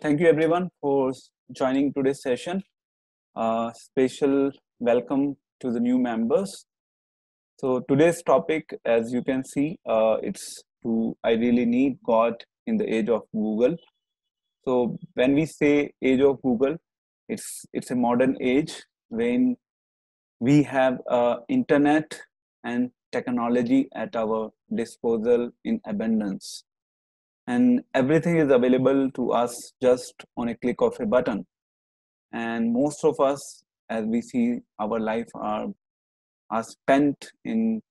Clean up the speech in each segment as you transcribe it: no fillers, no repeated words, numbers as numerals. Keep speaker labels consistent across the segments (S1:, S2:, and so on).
S1: Thank you everyone for joining today's session. Special welcome to the new members. So today's topic, as you can see, it's to I really need God in the age of Google. So when we say age of Google, it's a modern age when we have internet and technology at our disposal in abundance, and everything is available to us just on a click of a button. And most of us, as we see, our life are spent in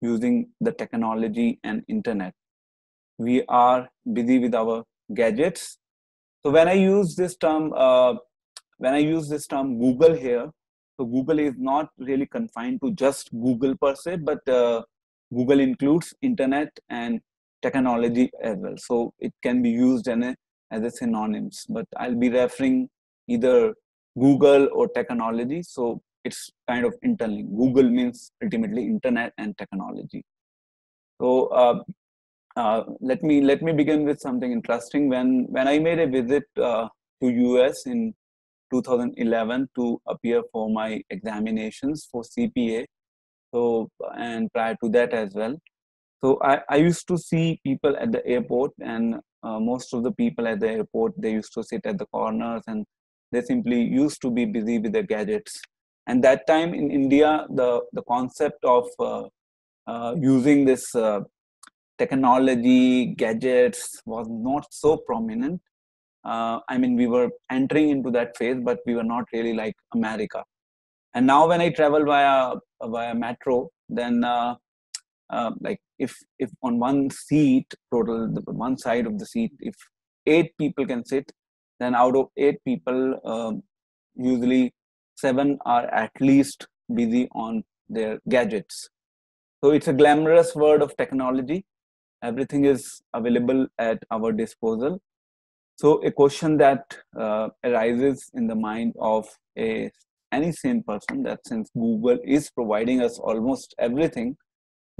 S1: using the technology and internet. We are busy with our gadgets. So when I use this term Google here, so Google is not really confined to just Google per se, but Google includes internet and technology as well. So it can be used as a synonyms, but I'll be referring either Google or technology. So it's kind of interlinked. Google means ultimately internet and technology. So let me begin with something interesting. When I made a visit to US in 2011 to appear for my examinations for CPA. So, and prior to that as well. So I used to see people at the airport, and most of the people at the airport, they used to sit at the corners, and they simply used to be busy with their gadgets. And that time in India, the concept of using this technology, gadgets was not so prominent. I mean, we were entering into that phase, but we were not really like America. And now when I travel via metro, then like if on one seat total, one side of the seat, if 8 people can sit, then out of 8 people, usually 7 are at least busy on their gadgets. So it's a glamorous world of technology. Everything is available at our disposal. So a question that arises in the mind of any sane person, that since Google is providing us almost everything,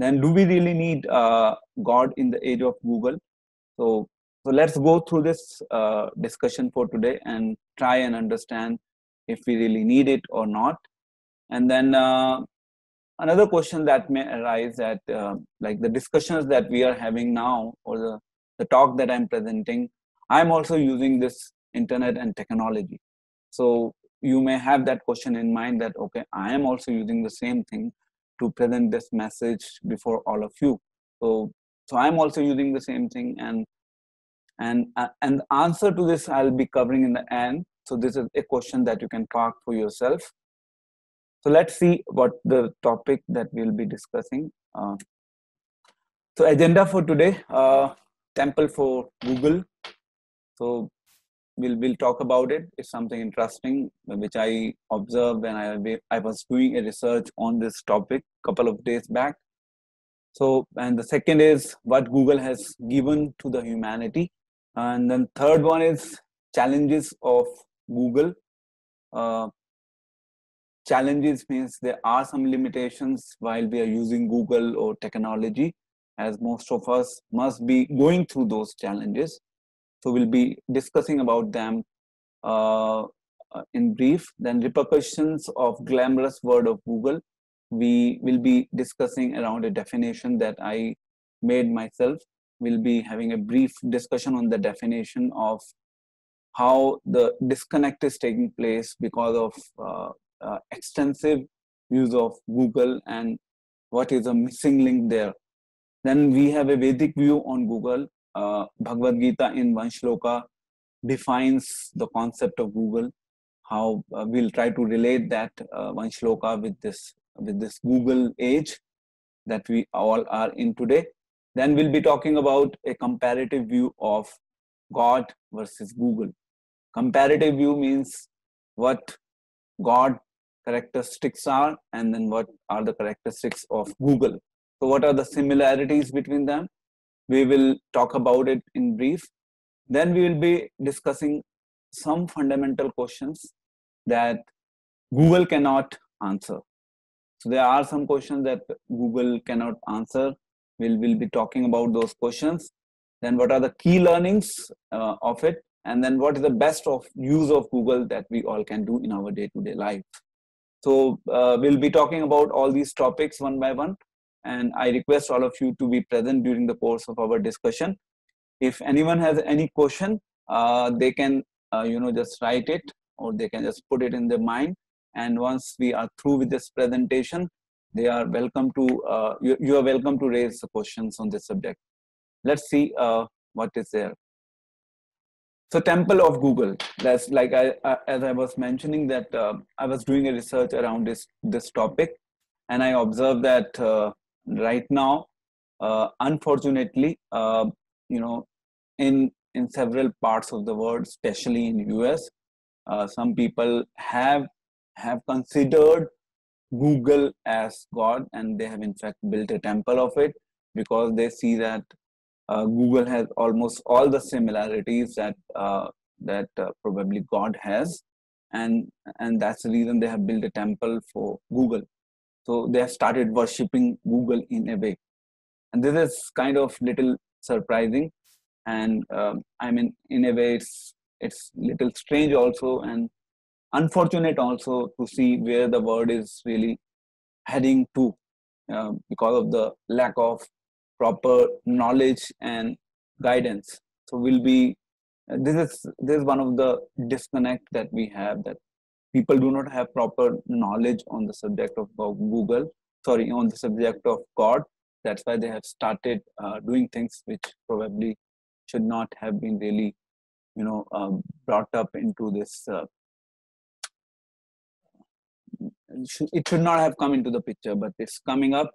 S1: then do we really need God in the age of Google? So let's go through this discussion for today and try and understand if we really need it or not. And then another question that may arise that like the discussions that we are having now, or the talk that I'm presenting, I'm also using this internet and technology. So you may have that question in mind that, okay, I am also using the same thing to present this message before all of you. So I'm also using the same thing, and the answer to this I'll be covering in the end. So this is a question that you can park for yourself. So let's see what the topic that we'll be discussing. So agenda for today, temple for Google. So we'll talk about it. It's something interesting which I observed when I was doing a research on this topic a couple of days back. So, and the second is what Google has given to the humanity. And then third one is challenges of Google. Challenges means there are some limitations while we are using Google or technology, as most of us must be going through those challenges. So we'll be discussing about them in brief. Then repercussions of glamorous word of Google. We will be discussing around a definition that I made myself. We'll be having a brief discussion on the definition of how the disconnect is taking place because of extensive use of Google and what is a missing link there. Then we have a Vedic view on Google. Bhagavad Gita in one shloka defines the concept of Google. How we'll try to relate that one shloka with this Google age that we all are in today. Then we'll be talking about a comparative view of God versus Google. Comparative view means what God characteristics are, and then what are the characteristics of Google. So what are the similarities between them? We will talk about it in brief. Then we will be discussing some fundamental questions that Google cannot answer. So there are some questions that Google cannot answer. We'll be talking about those questions. Then what are the key learnings of it? and then what is the best of use of Google that we all can do in our day-to-day life. So we'll be talking about all these topics one by one, and I request all of you to be present during the course of our discussion. If anyone has any question, they can just write it, or they can just put it in their mind, and once we are through with this presentation, they are welcome to you are welcome to raise the questions on this subject. Let's see what is there. So temple of Google, that's like as I was mentioning that I was doing a research around this topic, and I observed that right now, unfortunately, in several parts of the world, especially in US, some people have considered Google as God, and they have in fact built a temple of it, because they see that Google has almost all the similarities that probably God has, and that's the reason they have built a temple for Google. So they have started worshipping Google in a way, and this is kind of little surprising, and I mean, in a way, it's little strange also, and unfortunate also, to see where the world is really heading to, because of the lack of proper knowledge and guidance. So we'll be this is one of the disconnect that we have, that people do not have proper knowledge on the subject of Google, sorry, on the subject of God. That's why they have started doing things which probably should not have been really brought up into this it should not have come into the picture, but it's coming up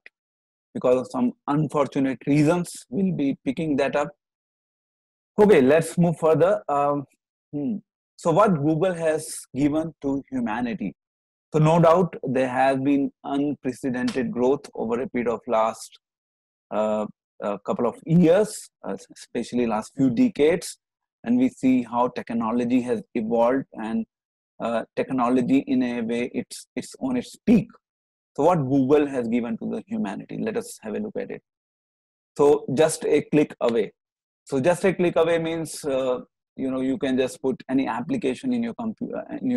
S1: because of some unfortunate reasons. We'll be picking that up. Okay, let's move further. So what Google has given to humanity? So no doubt there has been unprecedented growth over a period of last couple of years, especially last few decades, and we see how technology has evolved, and technology in a way it's on its peak. So what Google has given to the humanity, let us have a look at it. So just a click away. So just a click away means you can just put any application in your computer, in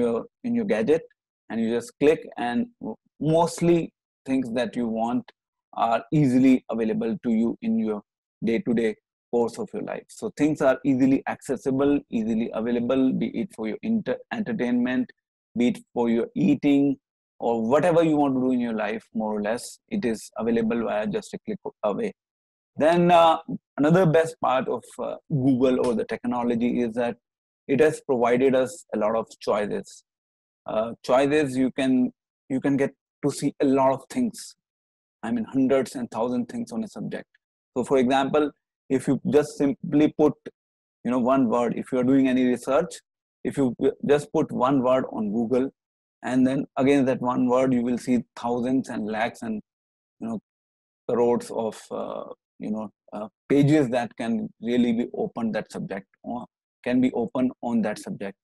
S1: your gadget, and you just click, and mostly things that you want are easily available to you in your day-to-day course of your life. So things are easily accessible, easily available, be it for your entertainment, be it for your eating, or whatever you want to do in your life, more or less, it is available via just a click away. Then another best part of Google or the technology is that it has provided us a lot of choices. Choices, you can get to see a lot of things. I mean, hundreds and thousands things on a subject. So for example, if you just simply put one word, if you are doing any research, if you just put one word on Google, and then against that one word you will see thousands and lakhs and crores of pages that can really be opened that subject, or can be open on that subject.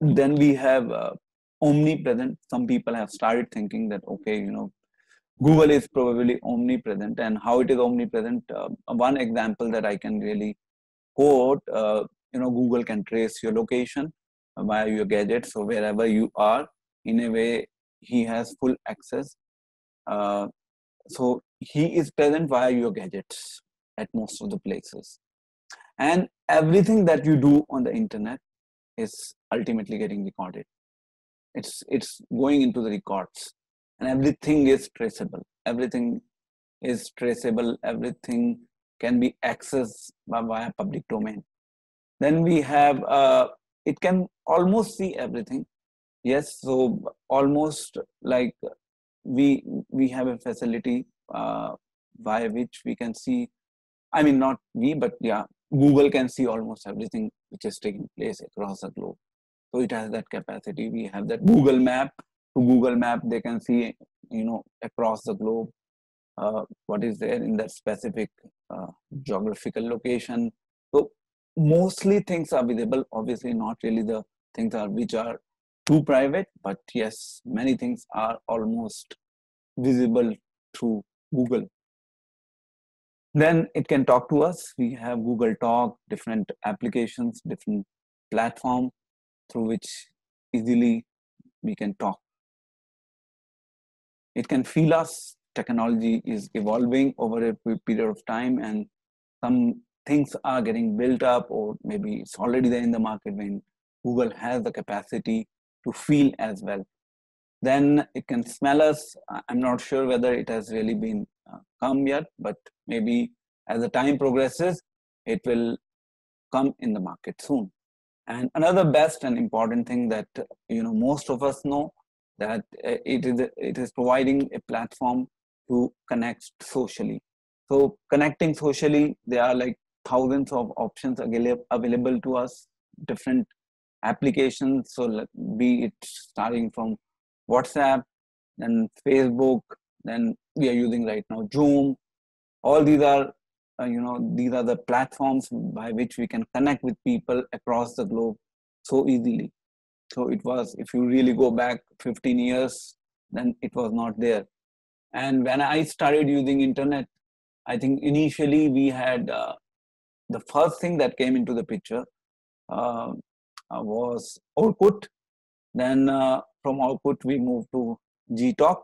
S1: Then we have omnipresent. Some people have started thinking that, okay, Google is probably omnipresent. And how it is omnipresent, one example that I can really quote, Google can trace your location via your gadget. So wherever you are, in a way, he has full access. So he is present via your gadgets at most of the places. And everything that you do on the internet is ultimately getting recorded. It's going into the records, and everything is traceable. Everything is traceable. Everything can be accessed via public domain. Then we have, it can almost see everything. Yes, so almost like we have a facility via which we can see, I mean, not we, but yeah, Google can see almost everything which is taking place across the globe. So it has that capacity. We have that Google Map. To Google Map, they can see, across the globe, what is there in that specific geographical location. So mostly things are visible. Obviously, not really the things which are too private, but yes, many things are almost visible through Google. Then it can talk to us. We have Google Talk, different applications, different platform through which easily we can talk. It can feel us. Technology is evolving over a period of time, and some things are getting built up, or maybe it's already there in the market when Google has the capacity to feel as well. Then it can smell us. I'm not sure whether it has really been come yet, but maybe as the time progresses, it will come in the market soon. And another best and important thing that most of us know, that it is providing a platform to connect socially. So connecting socially, there are like thousands of options available to us, different applications. So be it starting from WhatsApp, then Facebook, then we are using right now Zoom. All these are these are the platforms by which we can connect with people across the globe so easily. So it was, if you really go back 15 years, then it was not there. And when I started using internet, I think initially we had the first thing that came into the picture uh, was Orkut. Then from Orkut we moved to Gtalk.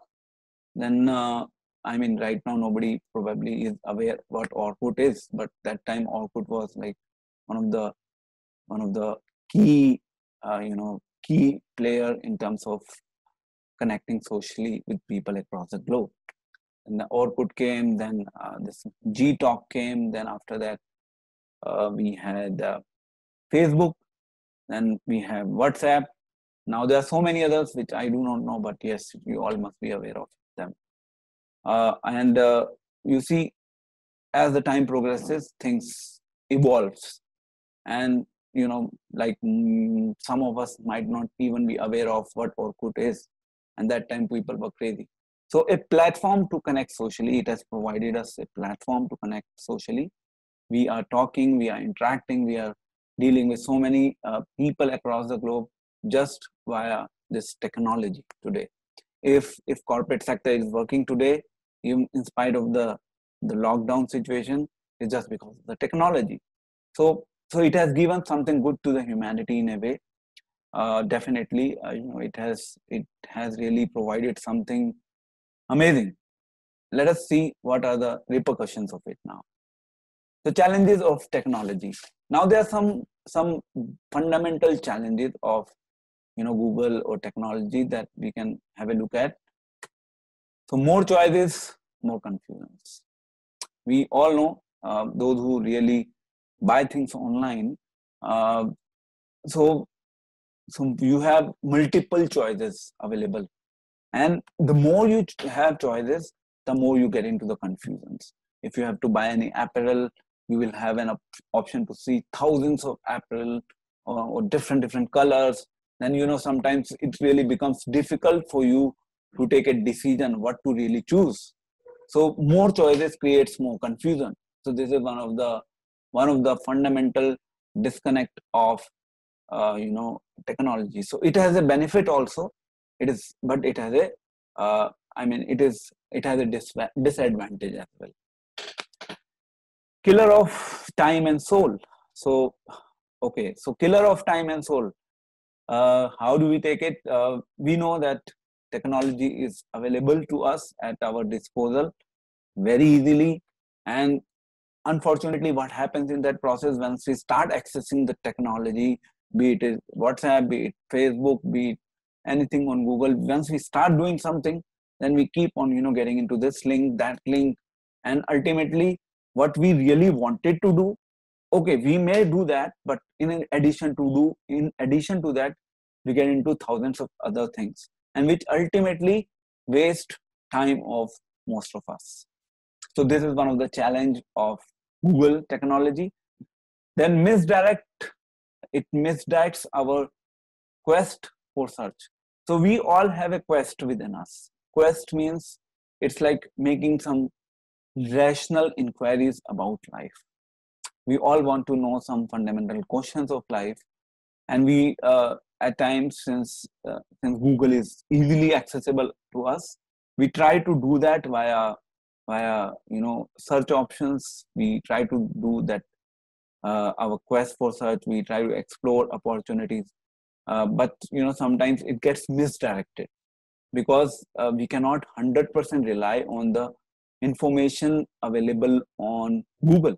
S1: Then right now nobody probably is aware what Orkut is, but that time Orkut was like one of the key key player in terms of connecting socially with people across the globe. And the Orkut came, then this Gtalk came, then after that we had Facebook, then we have WhatsApp. Now there are so many others which I do not know, but yes, you all must be aware of them. And you see, as the time progresses, things evolves, and some of us might not even be aware of what Orkut is, and that time people were crazy. So a platform to connect socially, it has provided us a platform to connect socially. We are talking, we are interacting, we are dealing with so many people across the globe just via this technology today. If corporate sector is working today, even in spite of the lockdown situation, it's just because of the technology. So it has given something good to the humanity in a way. Definitely, it has really provided something amazing. Let us see what are the repercussions of it now. The challenges of technology. Now there are some fundamental challenges of Google or technology that we can have a look at. So more choices, more confusions. We all know those who really buy things online. Uh, so you have multiple choices available, and the more you have choices, the more you get into the confusions. If you have to buy any apparel, you will have an option to see thousands of apparel or different colors. Then sometimes it really becomes difficult for you to take a decision what to really choose. So more choices creates more confusion. So this is one of the fundamental disconnect of technology. So it has a benefit also. But it has a it has a disadvantage as well. Killer of time and soul. So okay, so killer of time and soul. How do we take it? We know that technology is available to us at our disposal very easily, and unfortunately what happens in that process, once we start accessing the technology, be it WhatsApp, be it Facebook, be it anything on Google, once we start doing something, then we keep on getting into this link, that link, and ultimately what we really wanted to do, okay, we may do that, but in addition to that, we get into thousands of other things, and which ultimately waste time of most of us. So this is one of the challenge of Google technology. Then it misdirects our quest for search. So we all have a quest within us. Quest means it's like making some rational inquiries about life. We all want to know some fundamental questions of life, and we at times, since Google is easily accessible to us, we try to do that via via, search options. We try to do that, our quest for search. We try to explore opportunities, but sometimes it gets misdirected, because we cannot 100% rely on the information available on Google,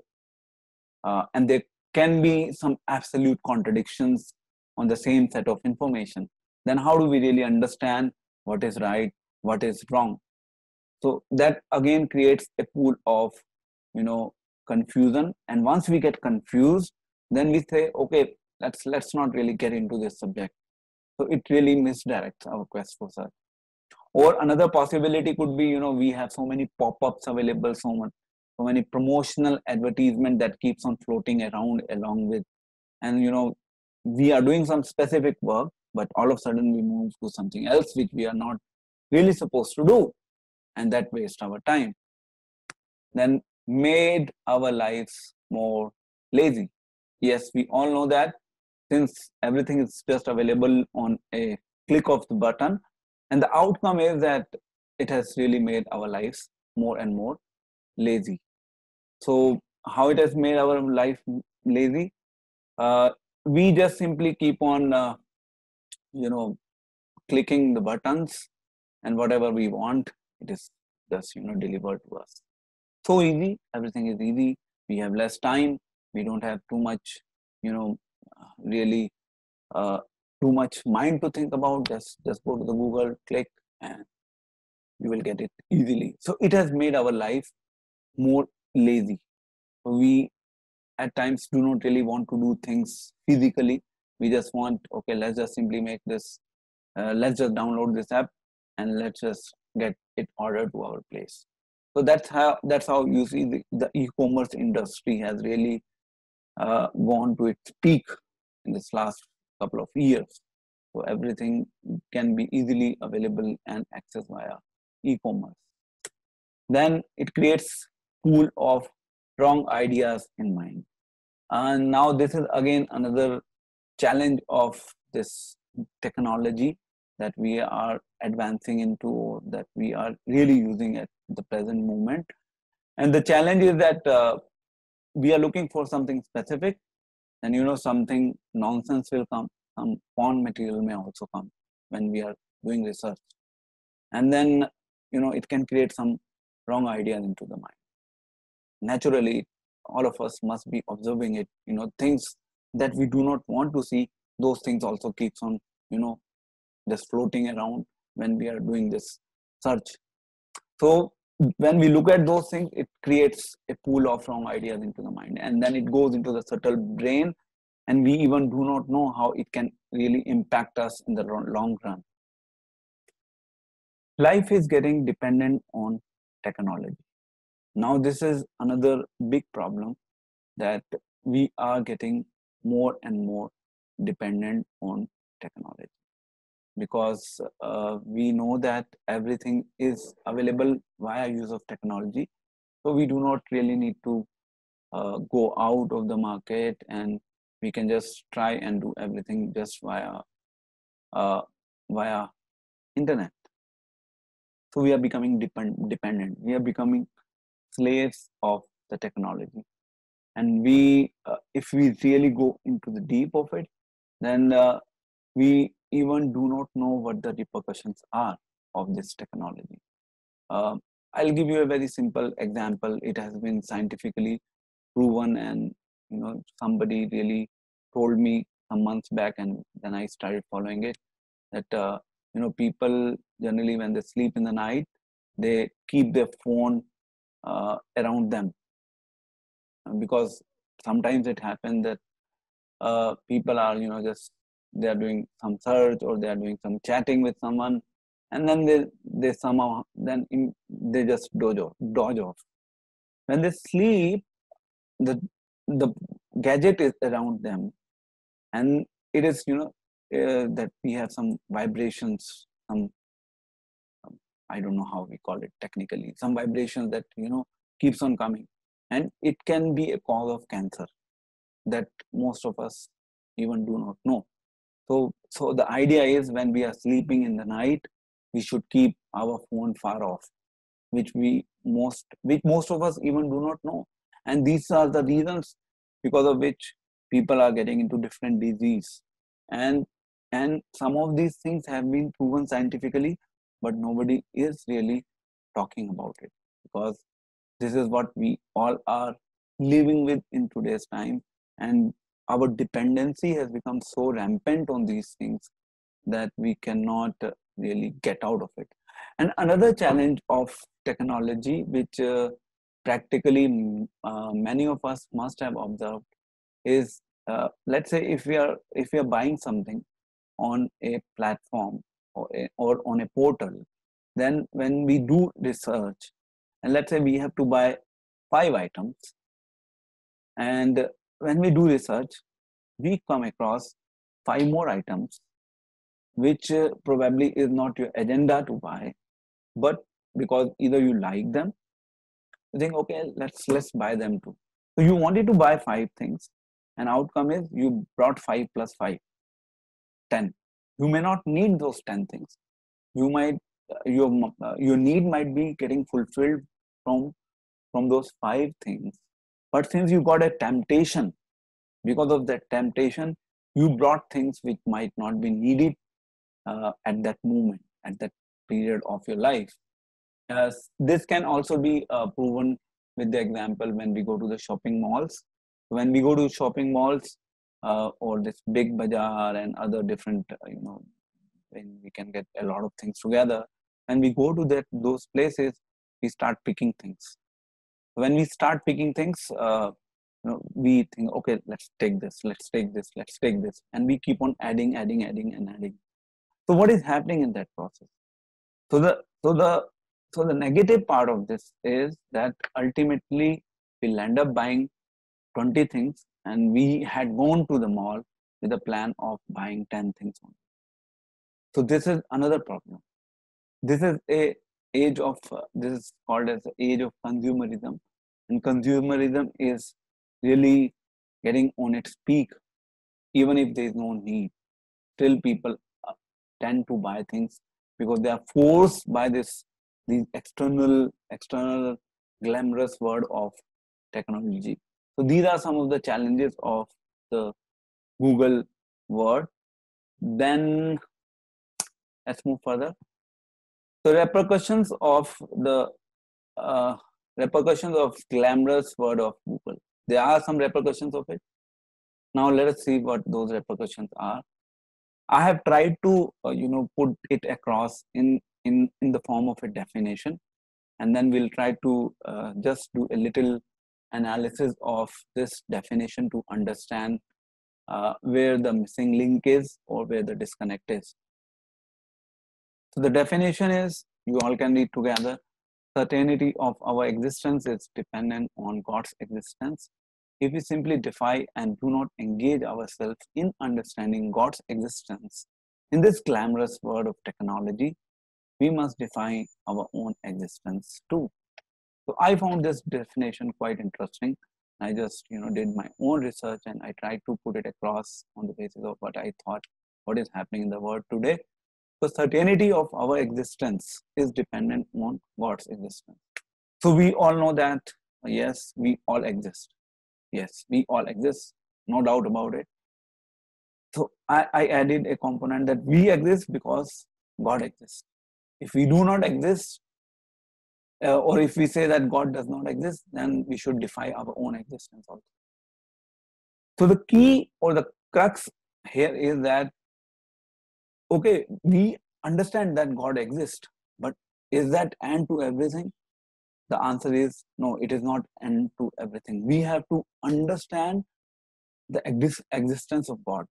S1: and there can be some absolute contradictions on the same set of information. Then how do we really understand what is right, what is wrong? So that again creates a pool of, you know confusion. And once we get confused, then we say, okay, let's not really get into this subject. So it really misdirects our quest for search. Or another possibility could be, we have so many pop-ups available, so many promotional advertisement that keeps on floating around along with, and we are doing some specific work, but all of a sudden we move to something else which we are not really supposed to do, and that wastes our time. Then made our lives more lazy. Yes, we all know that, since everything is just available on a click of the button, and the outcome is that it has really made our lives more and more lazy. So how it has made our life lazy? We just simply keep on, you know, clicking the buttons, and whatever we want, it is just delivered to us. So easy, everything is easy. We have less time. We don't have too much, really uh, too much mind to think about. Just go to the Google, click, and you will get it easily. So it has made our life more lazy. We at times do not really want to do things physically. We just want, okay, let's just simply make this, let's just download this app, and let's just get it ordered to our place. So that's how you see the e-commerce industry has really gone to its peak in this last couple of years. So everything can be easily available and accessed via e-commerce. Then it creates pool of wrong ideas in mind. And now this is again another challenge of this technology that we are advancing into, that we are really using at the present moment. And the challenge is that we are looking for something specific, and something nonsense will come, some porn material may also come when we are doing research, and then it can create some wrong ideas into the mind. Naturally, all of us must be observing it. Things that we do not want to see, those things also keeps on just floating around when we are doing this search. So when we look at those things, it creates a pool of wrong ideas into the mind, and then it goes into the subtle brain, and we even do not know how it can really impact us in the long run. Life is getting dependent on technology. Now this is another big problem, that we are getting more and more dependent on technology, because we know that everything is available via use of technology. So we do not really need to go out of the market, and we can just try and do everything just uh, via internet. So we are becoming dependent. We are becoming slaves of the technology. And if we really go into the deep of it, then we even do not know what the repercussions are of this technology. I'll give you a very simple example. It has been scientifically proven, and somebody really told me some months back, and then I started following it, that people generally, when they sleep in the night, they keep their phone around them, because sometimes it happens that people are just they are doing some search, or they are doing some chatting with someone, and then they somehow they just dodge off. When they sleep, the gadget is around them, and it is that we have some vibrations, some I don't know how we call it technically, some vibrations that keeps on coming, and it can be a cause of cancer that most of us even do not know. So the idea is, when we are sleeping in the night, we should keep our phone far off. which most of us even do not know. And these are the reasons because of which people are getting into different disease. And some of these things have been proven scientifically, but nobody is really talking about it, because this is what we all are living with in today's time. And our dependency has become so rampant on these things that we cannot really get out of it. And another challenge of technology, which practically many of us must have observed, is let's say if we are buying something on a platform or on a portal, then when we do research, and let's say we have to buy 5 items, and when we do research, we come across 5 more items, which probably is not your agenda to buy, but because either you like them, you think, okay, let's buy them too. So you wanted to buy 5 things, and outcome is you brought 5 plus 5, 10. You may not need those 10 things. You might your need might be getting fulfilled from those 5 things, but since you got a temptation, because of that temptation, you brought things which might not be needed at that moment, at that period of your life. This can also be proven with the example when we go to the shopping malls. When we go to shopping malls or this big bazaar and other different, when we can get a lot of things together. When we go to those places, we start picking things. When we start picking things, we think, okay, let's take this, let's take this, let's take this, and we keep on adding and adding. So what is happening in that process? So the negative part of this is that ultimately we'll end up buying 20 things, and we had gone to the mall with a plan of buying 10 things only. So this is another problem. This is this is called as the age of consumerism, and consumerism is really getting on its peak. Even if there is no need, still people tend to buy things because they are forced by these external glamorous world of technology. So these are some of the challenges of the Google world. Then let's move further. So repercussions of glamorous world of Google. There are some repercussions of it. Now let us see what those repercussions are. I have tried to put it across in the form of a definition, and then we'll try to just do a little analysis of this definition to understand where the missing link is or where the disconnect is. So the definition is, you all can read together: certainty of our existence is dependent on God's existence. If we simply defy and do not engage ourselves in understanding God's existence in this glamorous world of technology, we must define our own existence too. So I found this definition quite interesting. I just did my own research, and I tried to put it across on the basis of what I thought, what is happening in the world today. The certainty of our existence is dependent on God's existence. So we all know that, yes, we all exist. Yes, we all exist, no doubt about it. So I added a component that we exist because God exists. If we do not exist, or if we say that God does not exist, then we should defy our own existence also. So the key or the crux here is that, okay, we understand that God exists, but is that end to everything? The answer is no, it is not end to everything. We have to understand the existence of God.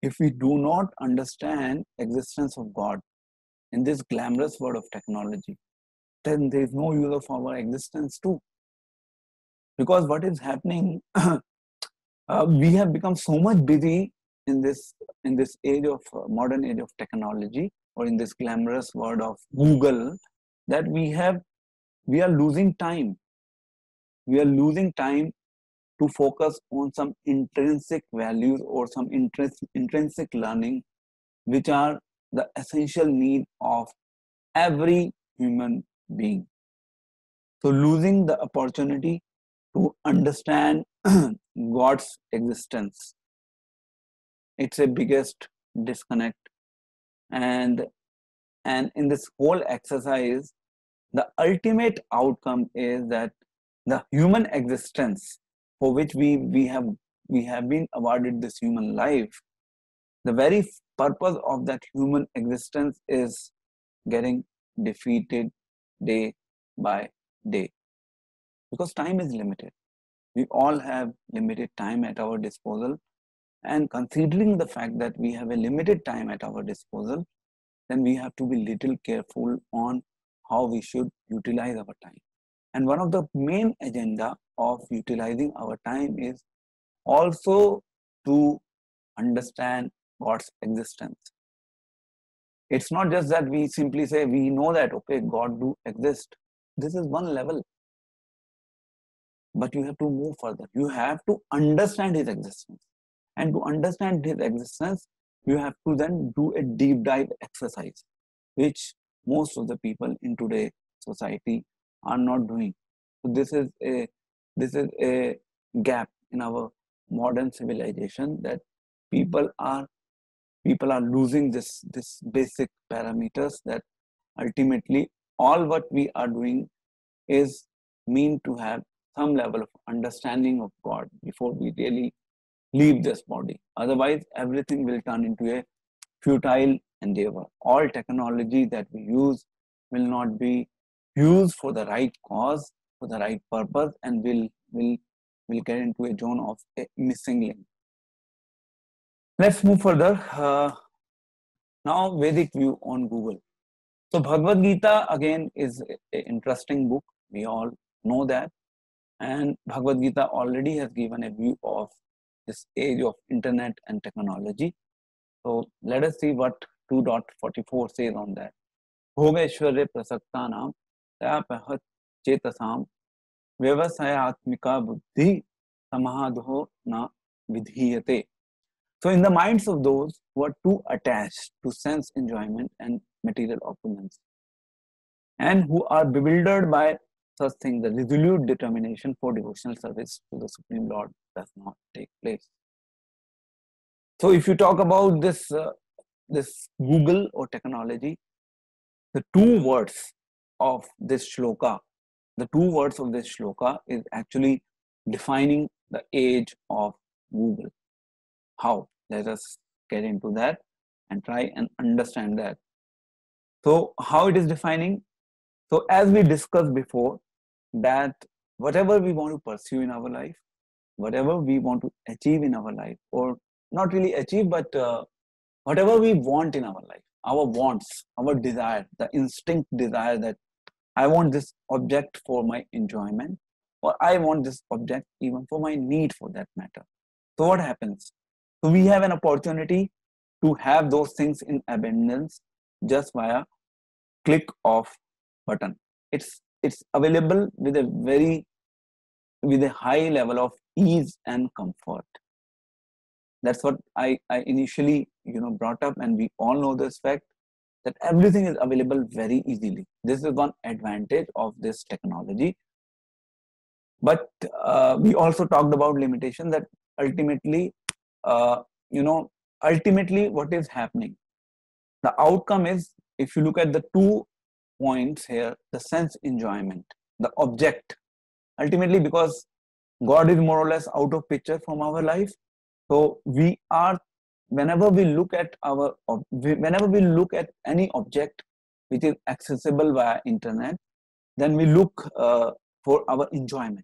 S1: If we do not understand existence of God in this glamorous world of technology, then there is no use of our existence too. Because what is happening, we have become so much busy in this age of modern age of technology, or in this glamorous world of Google, that we are losing time. We are losing time to focus on some intrinsic values or some intrinsic learning, which are the essential need of every human being. So losing the opportunity to understand God's existence. It's a biggest disconnect. And in this whole exercise, the ultimate outcome is that the human existence for which we have been awarded this human life, the very purpose of that human existence is getting defeated day by day, because time is limited. We all have limited time at our disposal, and considering the fact that we have a limited time at our disposal, then we have to be little careful on how we should utilize our time. And one of the main agenda of utilizing our time is also to understand God's existence. It's not just that we simply say we know that, okay, God do exist. This is one level. But you have to move further. You have to understand his existence. And to understand his existence, you have to then do a deep dive exercise, which most of the people in today's society are not doing. So this is a gap in our modern civilization, that people are losing this basic parameters, that ultimately all what we are doing is mean to have some level of understanding of God before we really leave this body. Otherwise, everything will turn into a futile endeavor. All technology that we use will not be used for the right cause, for the right purpose, and will get into a zone of a missing link. Let's move further. Now, Vedic view on Google. So, Bhagavad Gita again is an interesting book. We all know that. And Bhagavad Gita already has given a view of this age of internet and technology. So let us see what 2.44 says on that. Bhogeshwarya prasaktanam tapahat chetasam vyavasayatmika buddhi samahadho na vidhiyate. So in the minds of those who are too attached to sense enjoyment and material opulence, and who are bewildered by such things, the resolute determination for devotional service to the Supreme Lord does not take place. So if you talk about this Google or technology, the two words of this shloka is actually defining the age of Google. How? Let us get into that and try and understand that. So how it is defining? So as we discussed before, that whatever we want to pursue in our life, whatever we want to achieve in our life, or not really achieve, but whatever we want in our life, our wants, our desire, the instinct desire that I want this object for my enjoyment, or I want this object even for my need for that matter. So what happens? So we have an opportunity to have those things in abundance just via click of button. It's available with a high level of ease and comfort. That's what I initially brought up, and we all know this fact that everything is available very easily. This is one advantage of this technology. But we also talked about limitation, that ultimately what is happening, the outcome is, if you look at the 2 points here, the sense enjoyment, the object, ultimately, because God is more or less out of picture from our life. So we are, whenever we look at any object which is accessible via internet, then we look for our enjoyment.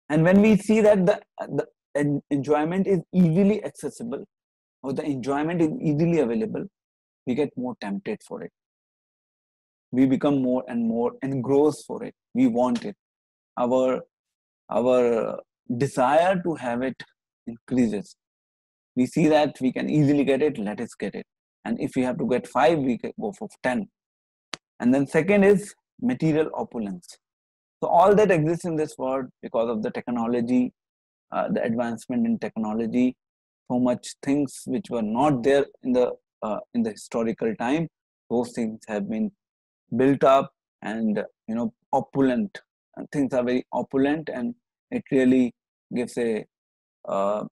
S1: And when we see that the enjoyment is easily accessible, or the enjoyment is easily available, we get more tempted for it. We become more and more engrossed for it. We want it. Our desire to have it increases. We see that we can easily get it, let us get it. And if we have to get 5, we can go for 10. And then second is material opulence. So all that exists in this world because of the technology, the advancement in technology, so much things which were not there in the historical time, those things have been built up, and opulent. Things are very opulent, and it really gives a uh,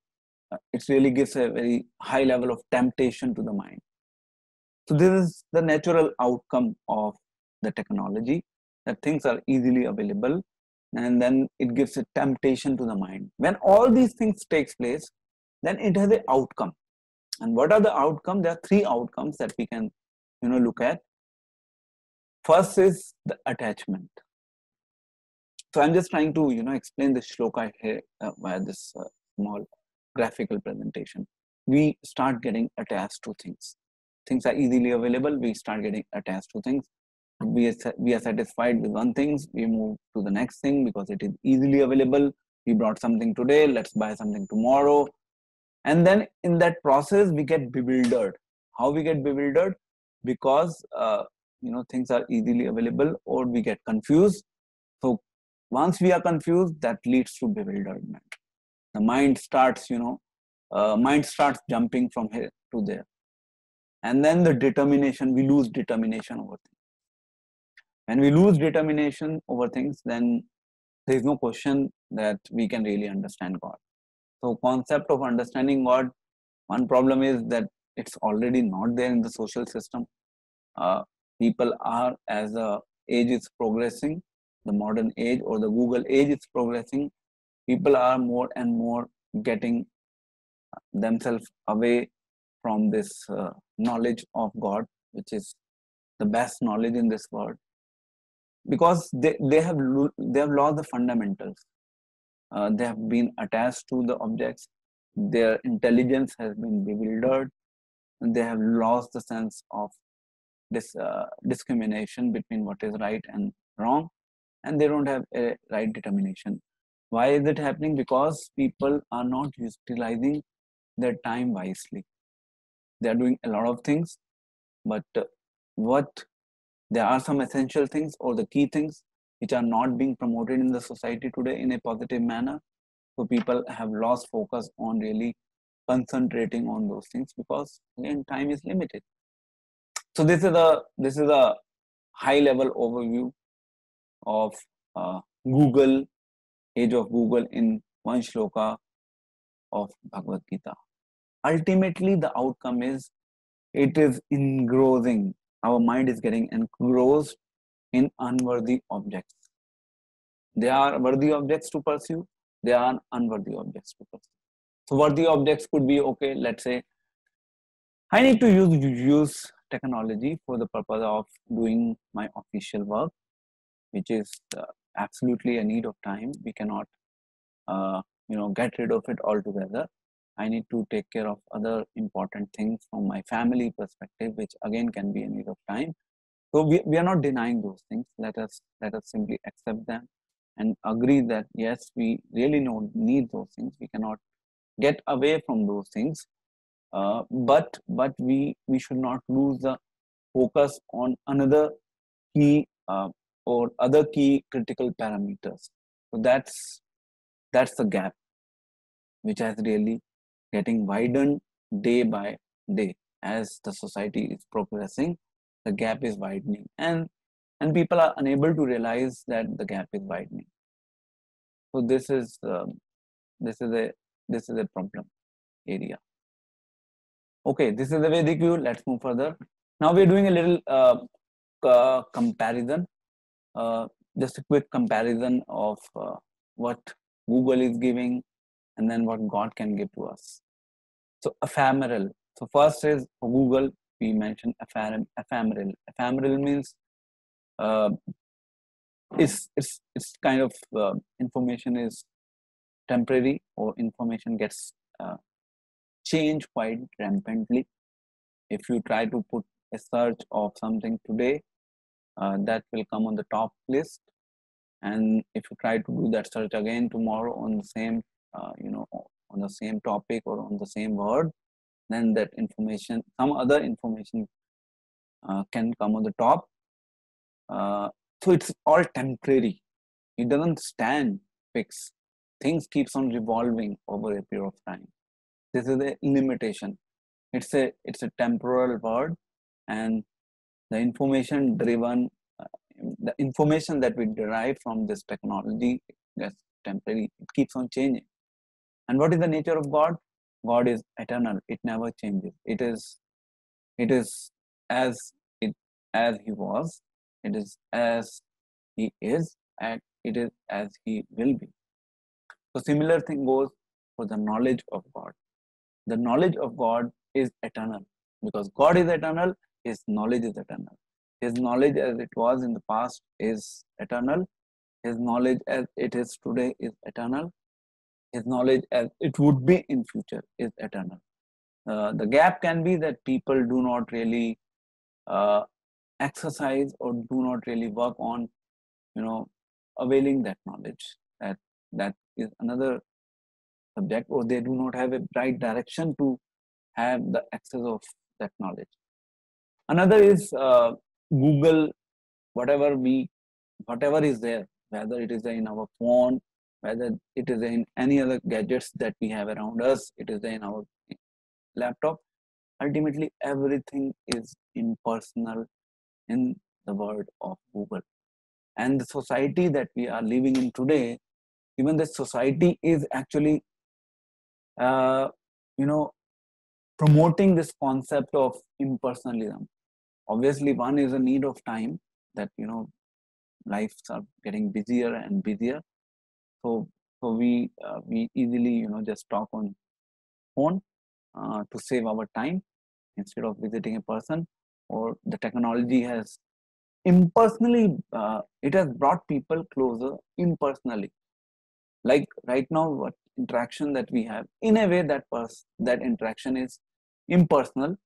S1: very high level of temptation to the mind. So this is the natural outcome of the technology, that things are easily available, and then it gives a temptation to the mind. When all these things takes place, then it has an outcome. And what are the outcomes? There are three outcomes that we can look at. First is the attachment. So I'm just trying to explain the shloka here via this small graphical presentation. We start getting attached to things. Things are easily available. We start getting attached to things. We are satisfied with one thing. We move to the next thing because it is easily available. We brought something today. Let's buy something tomorrow. And then in that process, we get bewildered. How we get bewildered? Because things are easily available, or we get confused. So once we are confused, that leads to bewilderment. The mind starts jumping from here to there, and then the determination, we lose determination over things. When we lose determination over things, then there is no question that we can really understand God. So concept of understanding God, one problem is that it's already not there in the social system. People are, as the age is progressing, the modern age or the Google age is progressing, people are more and more getting themselves away from this knowledge of God, which is the best knowledge in this world, because they have lost the fundamentals. They have been attached to the objects. Their intelligence has been bewildered, and they have lost the sense of this discrimination between what is right and wrong, and they don't have a right determination. Why is it happening? Because people are not utilizing their time wisely. They are doing a lot of things, but what there are some essential things or the key things which are not being promoted in the society today in a positive manner. So people have lost focus on really concentrating on those things, because again, time is limited. So this is a high level overview of Google, age of Google, in one shloka of Bhagavad Gita. Ultimately, the outcome is, it is engrossing. Our mind is getting engrossed in unworthy objects. They are worthy objects to pursue. They are unworthy objects to pursue. So worthy objects could be, okay, let's say I need to use technology for the purpose of doing my official work, which is absolutely a need of time. We cannot get rid of it altogether. I need to take care of other important things from my family perspective, which again can be a need of time. So we are not denying those things. Let us simply accept them and agree that yes, we really need those things. We cannot get away from those things, but we should not lose the focus on another key or other key critical parameters. So that's the gap, which has really getting widened day by day as the society is progressing. The gap is widening, and people are unable to realize that the gap is widening. So this is a problem area. Okay, this is the Vedic view. Let's move further. Now we're doing a little comparison, just a quick comparison of what Google is giving and then what God can give to us. So ephemeral. So first is for Google, we mentioned ephemeral. Ephemeral means it's kind of information is temporary, or information gets changed quite rampantly. If you try to put a search of something today, that will come on the top list, and if you try to do that search again tomorrow on the same on the same topic or on the same word, then that information, some other information can come on the top. So it's all temporary. It doesn't stand fixed. Things keeps on revolving over a period of time. This is a limitation. It's a temporal word, and the information driven the information that we derive from this technology is temporary. It keeps on changing. And what is the nature of God? God is eternal. It never changes. It is as it as He was. It is as He is, and it is as He will be. So similar thing goes for the knowledge of God. The knowledge of God is eternal because God is eternal. His knowledge is eternal. His knowledge as it was in the past is eternal. His knowledge as it is today is eternal. His knowledge as it would be in future is eternal. The gap can be that people do not really uh, exercise or do not really work on, availing that knowledge. That is another subject, or they do not have a right direction to have the access of that knowledge. Another is Google, whatever whatever is there, whether it is in our phone, whether it is in any other gadgets that we have around us, it is in our laptop. Ultimately, everything is impersonal in the world of Google. And the society that we are living in today, even the society is actually, uh, you know, promoting this concept of impersonalism. Obviously, one is a need of time that, lives are getting busier and busier. So we easily, just talk on phone to save our time instead of visiting a person. Or the technology has impersonally, it has brought people closer impersonally. Like right now, what interaction that we have, in a way that interaction is impersonal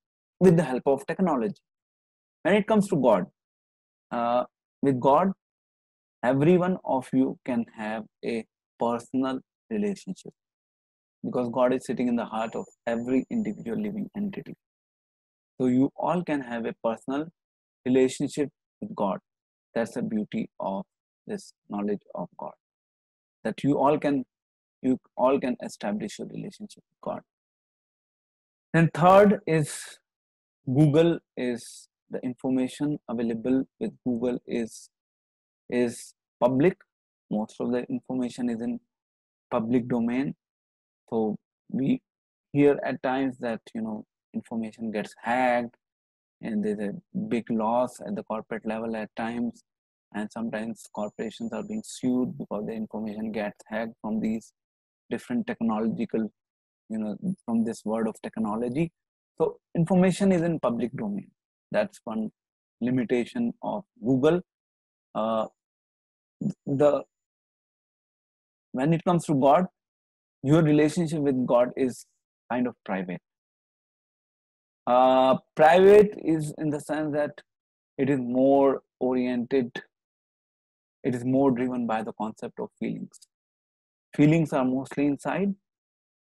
S1: with the help of technology. When it comes to God, uh, with God, every one of you can have a personal relationship because God is sitting in the heart of every individual living entity. So you all can have a personal relationship with God. That's the beauty of this knowledge of God. That you all can establish a relationship with God. Then third is Google is the information available with Google is public. Most of the information is in public domain. So we hear at times that information gets hacked and there's a big loss at the corporate level at times, and sometimes corporations are being sued because the information gets hacked from these different technological, from this world of technology. So information is in public domain. That's one limitation of Google. The When it comes to God, your relationship with God is kind of private. Private is in the sense that it is more oriented, it is more driven by the concept of feelings. Feelings are mostly inside.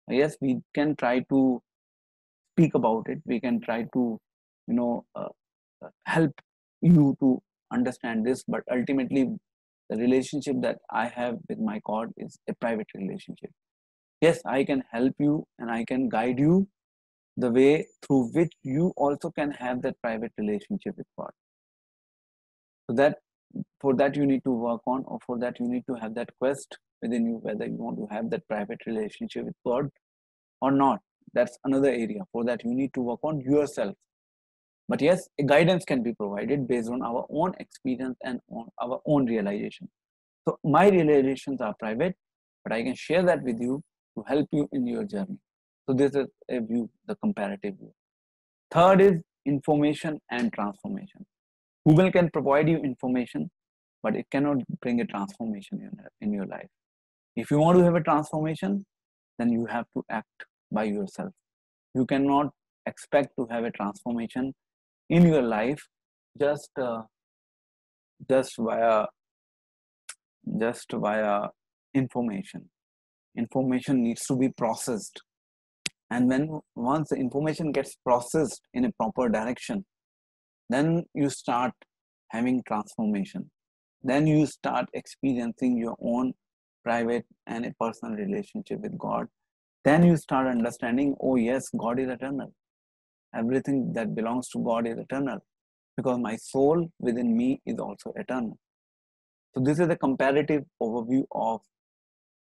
S1: Yes, we can try to speak about it. We can try to, help you to understand this, but ultimately, the relationship that I have with my God is a private relationship. Yes, I can help you and I can guide you the way through which you also can have that private relationship with God. So that for that you need to work on, or for that you need to have that quest within you, whether you want to have that private relationship with God or not. That's another area. For that you need to work on yourself. But yes, a guidance can be provided based on our own experience and on our own realization. So my realizations are private, but I can share that with you to help you in your journey. So this is a view, the comparative view. Third is information and transformation. Google can provide you information, but it cannot bring a transformation in your life. If you want to have a transformation, then you have to act by yourself. You cannot expect to have a transformation in your life just just via information. Information needs to be processed, and once the information gets processed in a proper direction, then you start having transformation. Then you start experiencing your own private and a personal relationship with God. Then you start understanding, oh yes, God is eternal. Everything that belongs to God is eternal. because my soul within me is also eternal. So this is a comparative overview of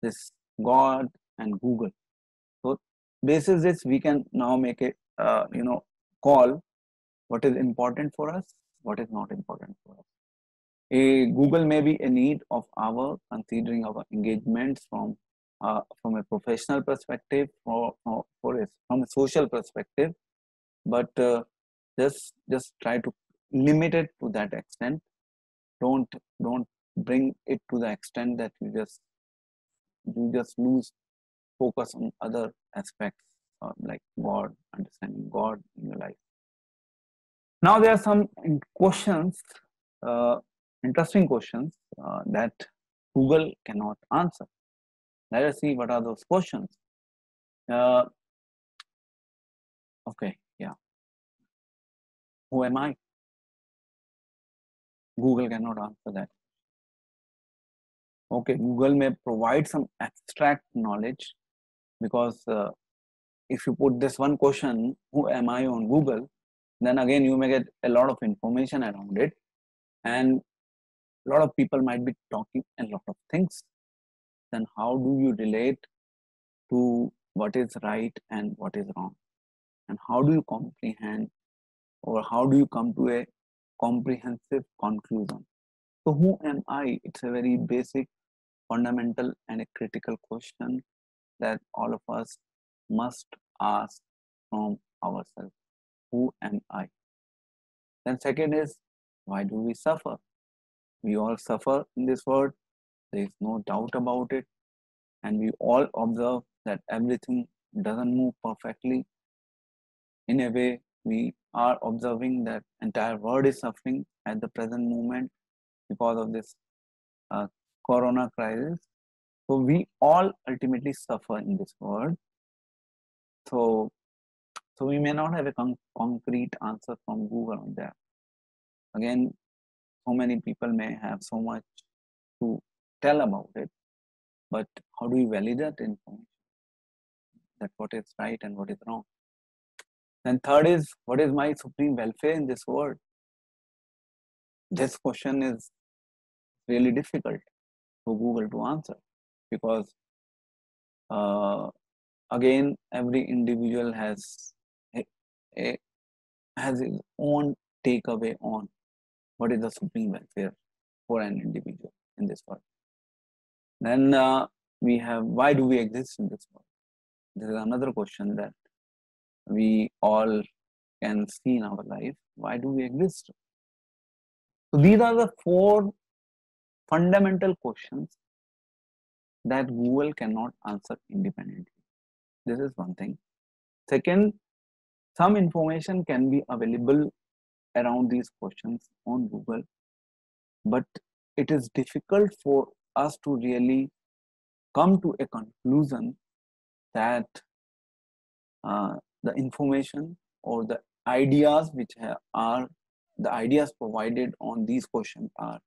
S1: this God and Google. So basis this, we can now make a call what is important for us, what is not important for us. A Google may be a need of our considering our engagements from a professional perspective or from a social perspective, but just try to limit it to that extent. Don't bring it to the extent that you just lose focus on other aspects like God, understanding God in your life. Now there are some questions, uh, interesting questions that Google cannot answer. Let us see what are those questions. Uh, okay, yeah. Who am I? Google cannot answer that. Okay, Google may provide some abstract knowledge because if you put this one question, who am I on Google, then again you may get a lot of information around it, and a lot of people might be talking a lot of things. Then how do you relate to what is right and what is wrong? And how do you comprehend, or how do you come to a comprehensive conclusion? So who am I? It's a very basic, fundamental and a critical question that all of us must ask from ourselves. Who am I? Then second is, why do we suffer? We all suffer in this world. There is no doubt about it. And we all observe that everything doesn't move perfectly. In a way, we are observing that entire world is suffering at the present moment because of this uh, corona crisis. So we all ultimately suffer in this world. So, so we may not have a concrete answer from Google on that. Again, so many people may have so much to tell about it, but how do you validate information? That what is right and what is wrong? And third is, what is my supreme welfare in this world? This question is really difficult for Google to answer because uh, again, every individual has has his own takeaway on what is the supreme welfare for an individual in this world. Then we have, why do we exist in this world? This is another question that we all can see in our life. Why do we exist? So these are the four fundamental questions that Google cannot answer independently. This is one thing. Second, some information can be available around these questions on Google, but it is difficult for us to really come to a conclusion that the information or the ideas which are the ideas provided on these questions are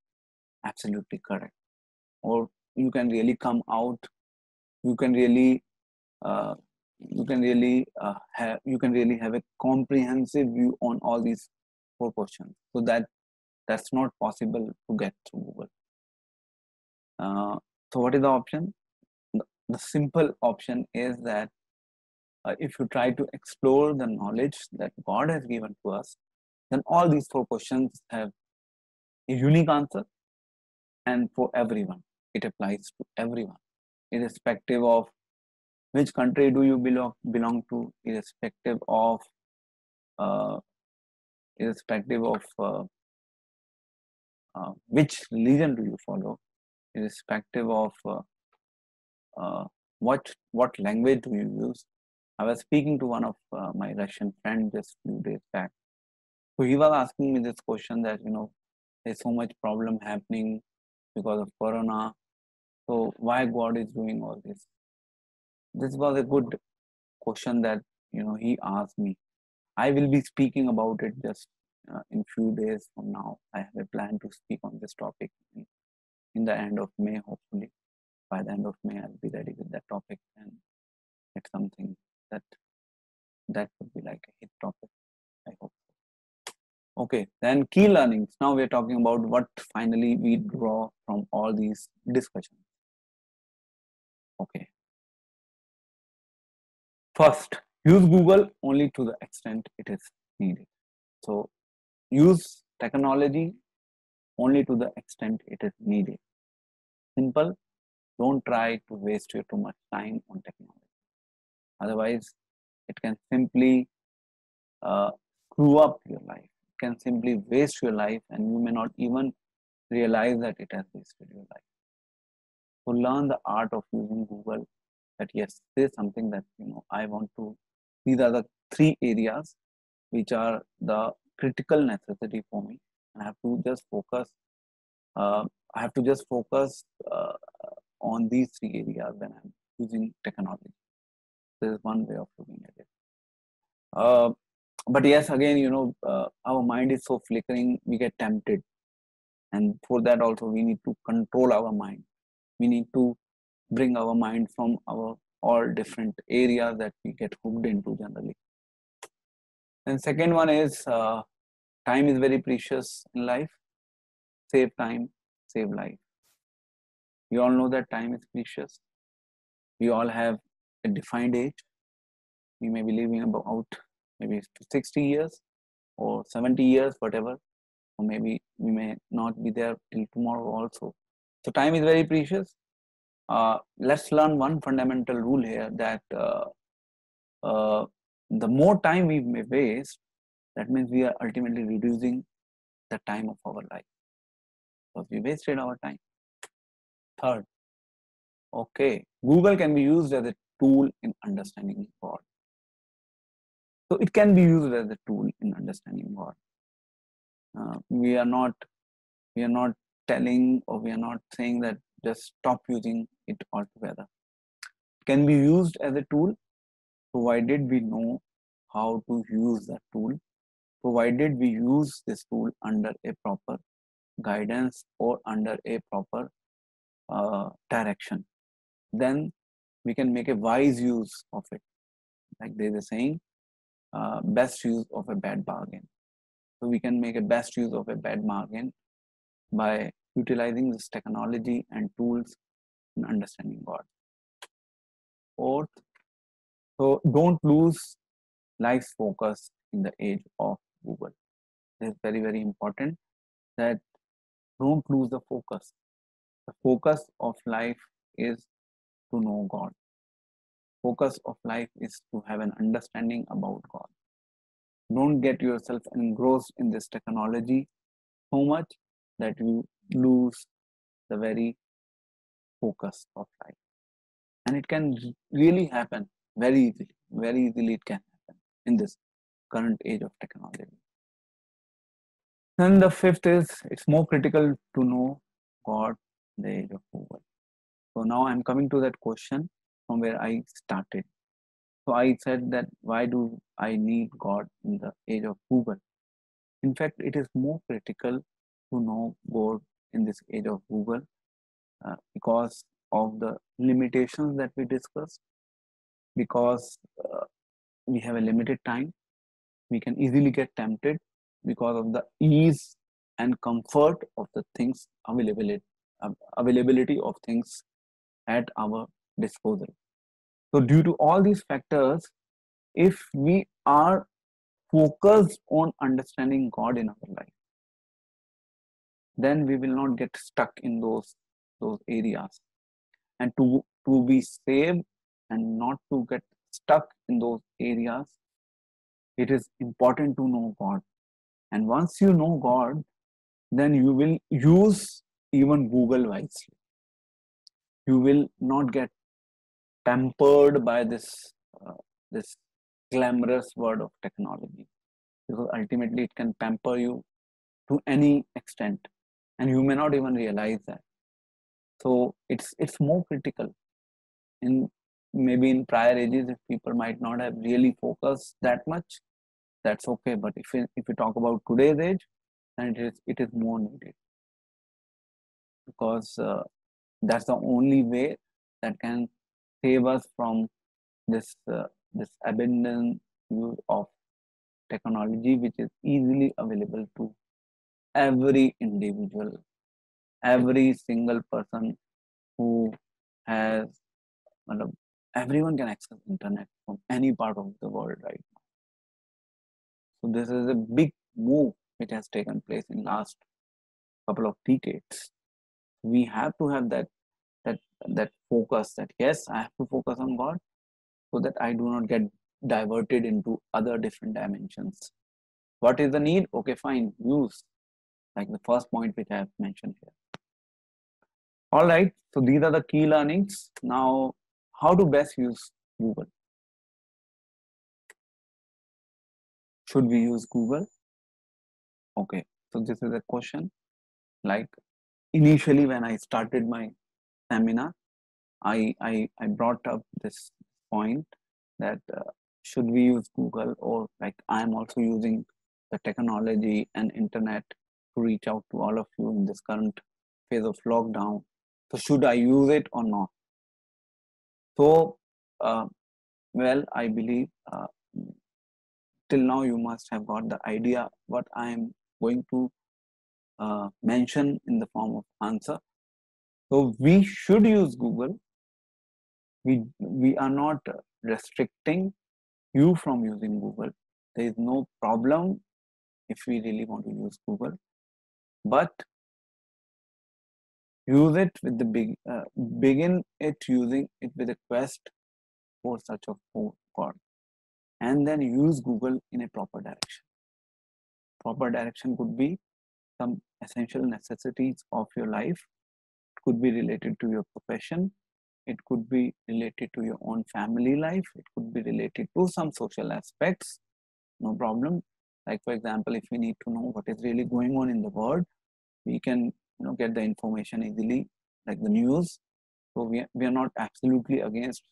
S1: absolutely correct, or you can really come out, you can really uh, you can really have a comprehensive view on all these four questions. So that's not possible to get through Google. So what is the option? The simple option is that if you try to explore the knowledge that God has given to us, then all these four questions have a unique answer, and for everyone, it applies to everyone, irrespective of which country do you belong to, irrespective of uh, irrespective of which religion do you follow, irrespective of what language do you use. I was speaking to one of my Russian friends just few days back. So he was asking me this question that there's so much problem happening because of corona. So why God is doing all this? This was a good question that he asked me. I will be speaking about it just in few days from now. I have a plan to speak on this topic in the end of May, hopefully. By the end of May, I'll be ready with that topic, and it's something that would be like a hit topic. I hope. Okay, then key learnings. Now we're talking about what finally we draw from all these discussions. Okay. First, use Google only to the extent it is needed. So use technology only to the extent it is needed. Simple. Don't try to waste your too much time on technology. Otherwise, it can simply uh, screw up your life. It can simply waste your life, and you may not even realize that it has wasted your life. So learn the art of using Google. That yes, this is something that I want to. These are the three areas which are the critical necessity for me. I have to just focus. Uh, I have to just focus on these three areas when I'm using technology. This is one way of looking at it. Uh, but yes, again, our mind is so flickering. We get tempted, and for that also we need to control our mind. We need to bring our mind from our all different areas that we get hooked into generally. And second one is time is very precious in life. Save time, save life. We all know that time is precious. We all have a defined age. We may be living about maybe 60 years or 70 years, whatever. Or maybe we may not be there till tomorrow also. So time is very precious. Let's learn one fundamental rule here, that the more time we may waste, that means we are ultimately reducing the time of our life, because we wasted our time. Third, okay, Google can be used as a tool in understanding God. So it can be used as a tool in understanding God. We are not telling, or we are not saying that just stop using it altogether. It can be used as a tool, provided we know how to use that tool, provided we use this tool under a proper guidance or under a proper direction. Then we can make a wise use of it. Like there's a saying, best use of a bad bargain. So we can make a best use of a bad bargain by utilizing this technology and tools in understanding God. Fourth, so don't lose life's focus in the age of Google. This is very, very important, that don't lose the focus. The focus of life is to know God. Focus of life is to have an understanding about God. Don't get yourself engrossed in this technology so much that you lose the very focus of life. And it can really happen very easily. Very easily it can happen in this current age of technology. Then the fifth is, it's more critical to know God in the age of Google. So now I'm coming to that question from where I started. So I said that why do I need God in the age of Google? In fact, it is more critical to know God in this age of Google because of the limitations that we discussed, because we have a limited time. We can easily get tempted because of the ease and comfort of the things availability of things at our disposal. So due to all these factors, if we are focused on understanding God in our life, then we will not get stuck in those areas. And to be saved and not to get stuck in those areas, it is important to know God. And once you know God, then you will use even Google wisely. You will not get tempered by this glamorous word of technology, because ultimately it can pamper you to any extent, and you may not even realize that. So it's more critical. In maybe in prior ages, if people might not have really focused that much, that's okay. But if we talk about today's age, then it is more needed, because that's the only way that can save us from this abandoned use of technology which is easily available to every individual, every single person who has, matlab, everyone can access internet from any part of the world right now. So this is a big move which has taken place in last couple of decades. We have to have that that focus, that yes, I have to focus on God so that I do not get diverted into other different dimensions. What is the need? Okay, fine, use, like the first point which I have mentioned here. All right, so these are the key learnings. Now, how to best use Google? Should we use Google? Okay, so this is a question. Like initially when I started my seminar, I brought up this point that should we use Google, or like I'm also using the technology and internet to reach out to all of you in this current phase of lockdown. So should I use it or not? So, well, I believe till now you must have got the idea what I am going to mention in the form of answer. So we should use Google. We are not restricting you from using Google. There is no problem if we really want to use Google, but use it with the begin it using it with a quest for such a God, and then use Google in a proper direction. Proper direction could be some essential necessities of your life. It could be related to your profession. It could be related to your own family life. It could be related to some social aspects. No problem. Like for example, if we need to know what is really going on in the world, we can get the information easily, like the news. So we are not absolutely against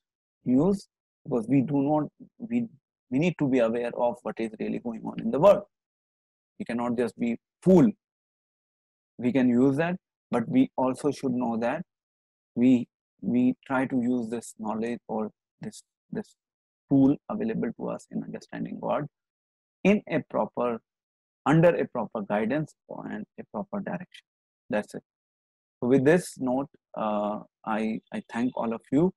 S1: news, because we do not we need to be aware of what is really going on in the world. We cannot just be fool. We can use that, but we also should know that we try to use this knowledge, or this tool available to us in understanding God in a proper, under a proper guidance and a proper direction. That's it. So with this note, I thank all of you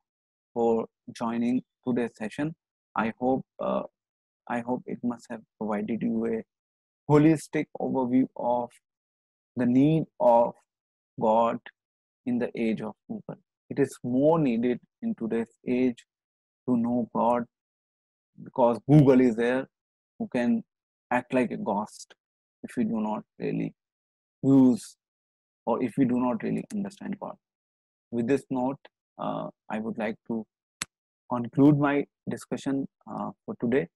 S1: for joining today's session. I hope it must have provided you a holistic overview of the need of God in the age of Google. It is more needed in today's age to know God, because Google is there who can act like a ghost if we do not really use, or if we do not really understand God. With this note, I would like to conclude my discussion for today.